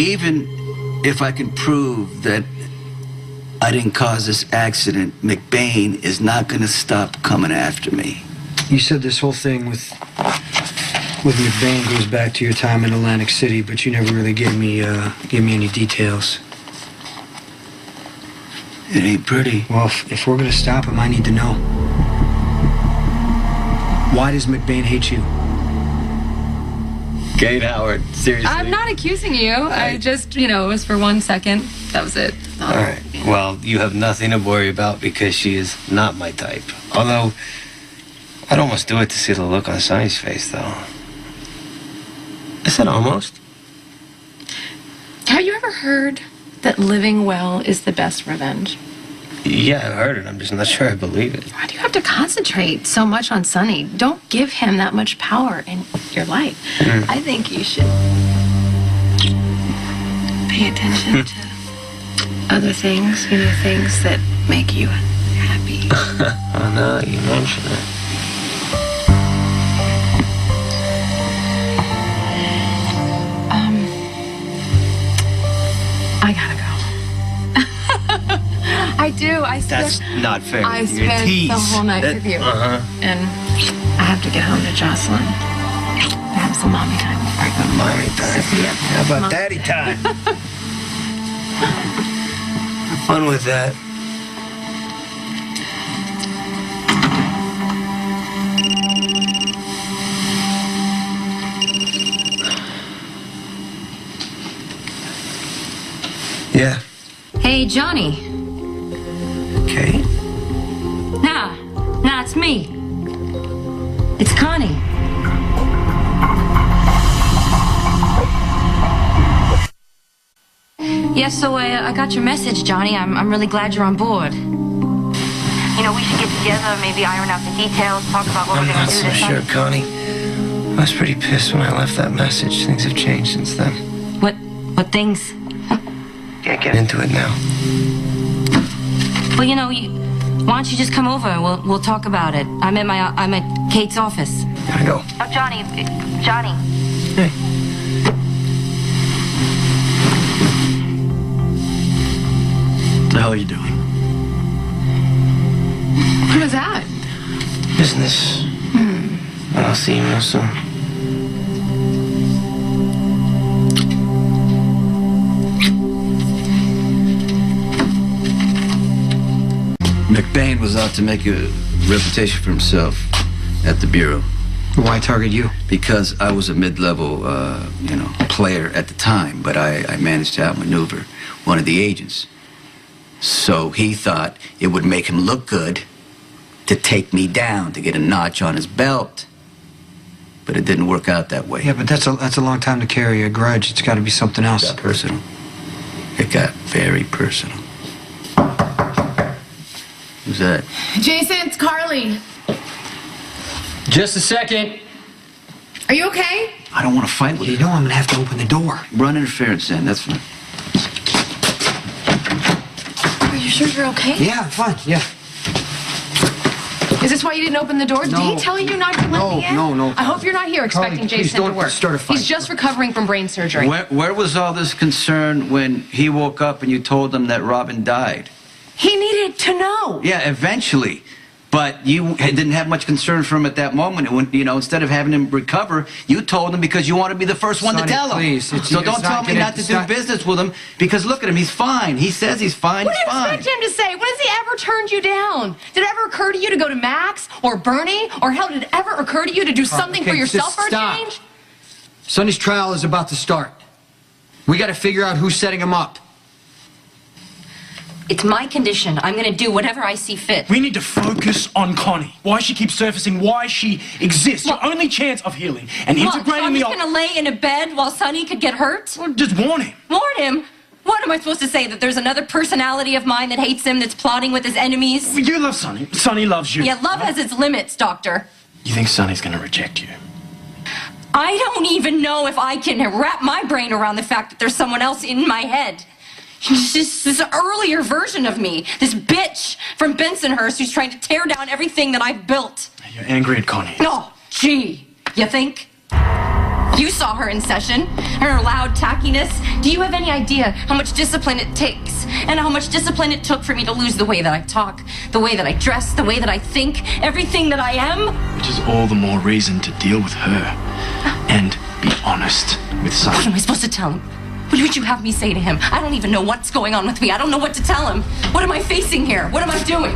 Even if I can prove that I didn't cause this accident, McBain is not going to stop coming after me. You said this whole thing with McBain goes back to your time in Atlantic City, but you never really gave me any details. It ain't pretty. Well, if we're going to stop him, I need to know. Why does McBain hate you? Kate Howard, seriously. I'm not accusing you. I just, it was for 1 second. That was it. All right. Well, you have nothing to worry about because she is not my type. Although, I'd almost do it to see the look on Sonny's face, though. I said almost. Have you ever heard that living well is the best revenge? Yeah, I've heard it. I'm just not sure I believe it. Why do you have to concentrate so much on Sonny? Don't give him that much power in your life. I think you should pay attention to other things, things that make you happy. Oh, no, you mention it. I gotta go. I do. That's not fair. I You're a spent tease. the whole night with you. And I have to get home to Jocelyn. Have some mommy time. Mommy time. Yeah. How about daddy time? Have fun with that. Yeah. Hey, Johnny. Okay. Nah, it's me. It's Connie. Yeah, so I got your message, Johnny. I'm really glad you're on board. We should get together, maybe iron out the details, talk about what we're going to do I'm not so sure, Connie. I was pretty pissed when I left that message. Things have changed since then. What things? Can't get into it now. Well, why don't you just come over? We'll talk about it. I'm at Kate's office. Gotta go. Oh, Johnny. Hey. What the hell are you doing? What was that? Business. But I'll see you real soon. McBain was out to make a reputation for himself at the Bureau. Why target you? Because I was a mid-level, player at the time, but I managed to outmaneuver one of the agents. So he thought it would make him look good to take me down, to get a notch on his belt. But it didn't work out that way. Yeah, but that's a long time to carry a grudge. It's got to be something else. It got personal. It got very personal. Who's that? Jason, it's Carly. Just a second. Are you okay? I don't want to fight with You you. know I'm gonna have to open the door. Run interference then, that's fine. Are you sure you're okay? Yeah, I'm fine. Yeah. Is this why you didn't open the door? Did he tell you not to let me in? No. I hope you're not here expecting Carly, please Jason to don't work. start a fight. He's just recovering from brain surgery. Where was all this concern when he woke up and you told him that Robin died? He needed to know. Yeah, eventually. But you didn't have much concern for him at that moment. And when, instead of having him recover, you told him because you want to be the first one to Sonny, tell him. please, So don't tell me not to do business with him because look at him, he's fine. He says he's fine, What do he's you fine. expect him to say? When has he ever turned you down? Did it ever occur to you to go to Max or Bernie? Or hell, did it ever occur to you to do something for yourself for a change? Sonny's trial is about to start. We got to figure out who's setting him up. It's my condition. I'm going to do whatever I see fit. We need to focus on Connie. Why she keeps surfacing, why she exists. What? Your only chance of healing and What, integrating I'm the... just going to lay in a bed while Sonny could get hurt? Well, just warn him. Warn him? What am I supposed to say? That there's another personality of mine that hates him, that's plotting with his enemies? You love Sonny. Sonny loves you. Yeah, love has its limits, Doctor. You think Sonny's going to reject you? I don't even know if I can wrap my brain around the fact that there's someone else in my head. It's just this earlier version of me. This bitch from Bensonhurst who's trying to tear down everything that I've built. You're angry at Connie. Oh, gee. You think? You saw her in session, her loud tackiness. Do you have any idea how much discipline it takes and how much discipline it took for me to lose the way that I talk, the way that I dress, the way that I think, everything that I am? Which is all the more reason to deal with her and be honest with What Sonny. am I supposed to tell him? What would you have me say to him? I don't even know what's going on with me. I don't know what to tell him. What am I facing here? What am I doing?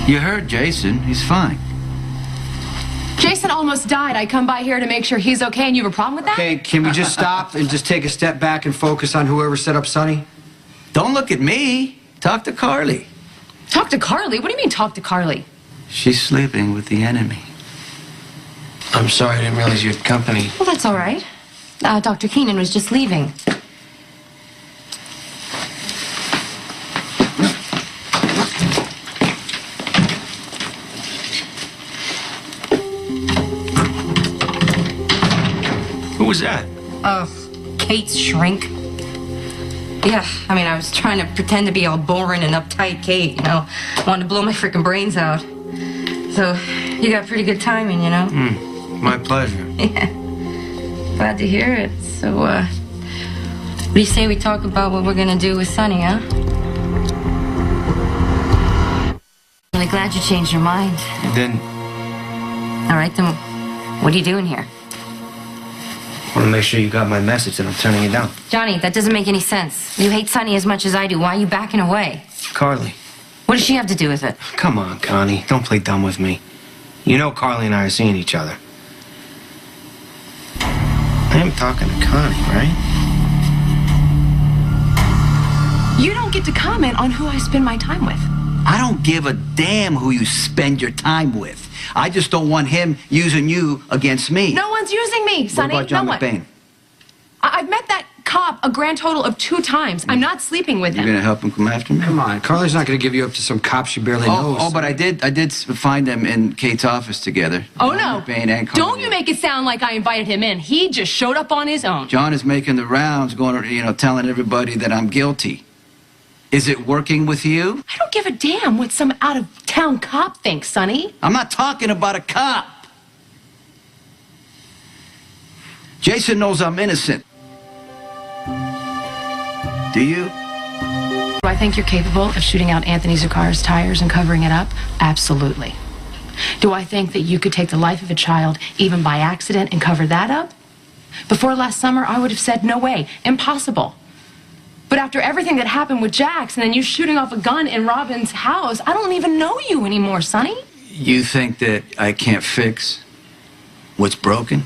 You heard Jason. He's fine. Jason almost died. I come by here to make sure he's okay, and you have a problem with that? Okay, can we just stop and just take a step back and focus on whoever set up Sonny? Don't look at me. Talk to Carly. Talk to Carly? What do you mean, talk to Carly? She's sleeping with the enemy. I'm sorry, I didn't realize you had company. Well, that's all right. Dr. Keenan was just leaving. Who was that? Kate's shrink. Yeah, I mean, I was trying to pretend to be all boring and uptight Kate, you know. Wanted to blow my freaking brains out. So, you got pretty good timing, you know? My pleasure. Yeah. Glad to hear it. So, what do you say we talk about what we're gonna do with Sonny, huh? Really glad you changed your mind. Then, All right, then, what are you doing here? I want to make sure you got my message that I'm turning it down. Johnny, that doesn't make any sense. You hate Sonny as much as I do. Why are you backing away? Carly. What does she have to do with it? Come on, Connie. Don't play dumb with me. You know Carly and I are seeing each other. I am talking to Connie, right? You don't get to comment on who I spend my time with. I don't give a damn who you spend your time with. I just don't want him using you against me. No one's using me, Sonny. What about John no one. McBain? I've met that cop a grand total of 2 times. I'm not sleeping with You him. gonna help him come after me? Come on, Carly's not going to give you up to some cop she barely knows. Oh, but I did find them in Kate's office together. Oh, John no. McBain and Carly. Don't you make it sound like I invited him in. He just showed up on his own. John is making the rounds, going, telling everybody that I'm guilty. Is it working with you? I don't give a damn what some out-of-town cop thinks, Sonny. I'm not talking about a cop. Jason knows I'm innocent. Do you? Do I think you're capable of shooting out Anthony Zacchara's tires and covering it up? Absolutely. Do I think that you could take the life of a child, even by accident, and cover that up? Before last summer, I would have said, no way, impossible. But after everything that happened with Jax and then you shooting off a gun in Robin's house, I don't even know you anymore, Sonny. You think that I can't fix what's broken?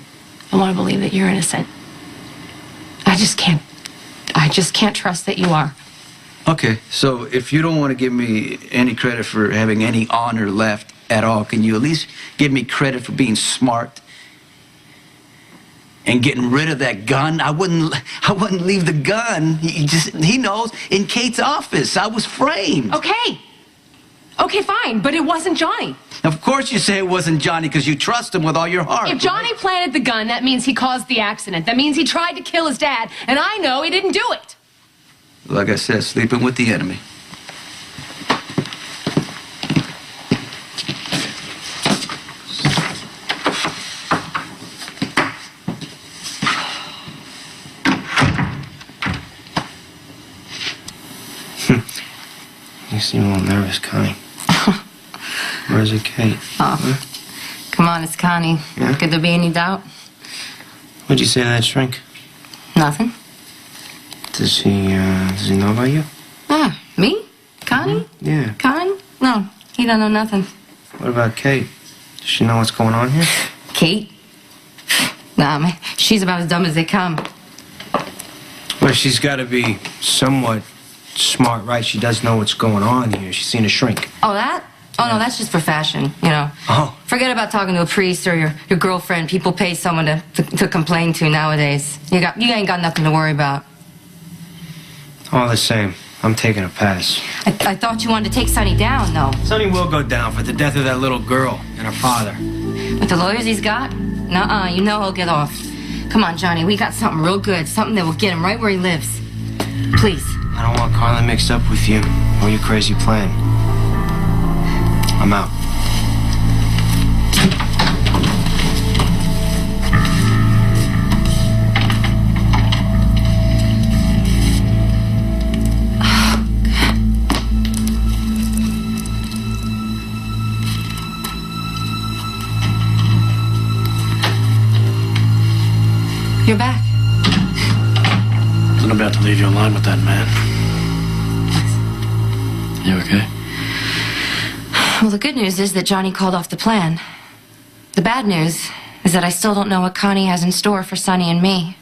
I want to believe that you're innocent. I just can't trust that you are. Okay, so if you don't want to give me any credit for having any honor left at all, can you at least give me credit for being smart and getting rid of that gun? I wouldn't leave the gun. He knows, in Kate's office. I was framed. Okay. Okay, fine, but it wasn't Johnny. Of course you say it wasn't Johnny because you trust him with all your heart. If Johnny planted the gun, that means he caused the accident. That means he tried to kill his dad, and I know he didn't do it. Like I said, sleeping with the enemy. You seem a little nervous, Connie. Where's it, Kate? Come on, it's Connie. Yeah? Could there be any doubt? What'd you say to that shrink? Nothing. Does he know about you? Ah, me? Connie? Yeah. Connie? No, he don't know nothing. What about Kate? Does she know what's going on here? Kate? Nah, man, she's about as dumb as they come. Well, she's got to be somewhat smart, right? She does know what's going on here. She's seen a shrink. Oh, that? Oh, no, that's just for fashion, you know. Oh. Forget about talking to a priest or your girlfriend. People pay someone to complain to nowadays. You ain't got nothing to worry about. All the same, I'm taking a pass. I thought you wanted to take Sonny down, though. Sonny will go down for the death of that little girl and her father. With the lawyers he's got? Nuh-uh, you know he'll get off. Come on, Johnny, we got something real good. Something that will get him right where he lives. Please. I don't want Carla mixed up with you or your crazy plan. I'm out. You're back. I'm about to leave you alone with that man. You okay? Well, the good news is that Johnny called off the plan. The bad news is that I still don't know what Connie has in store for Sonny and me.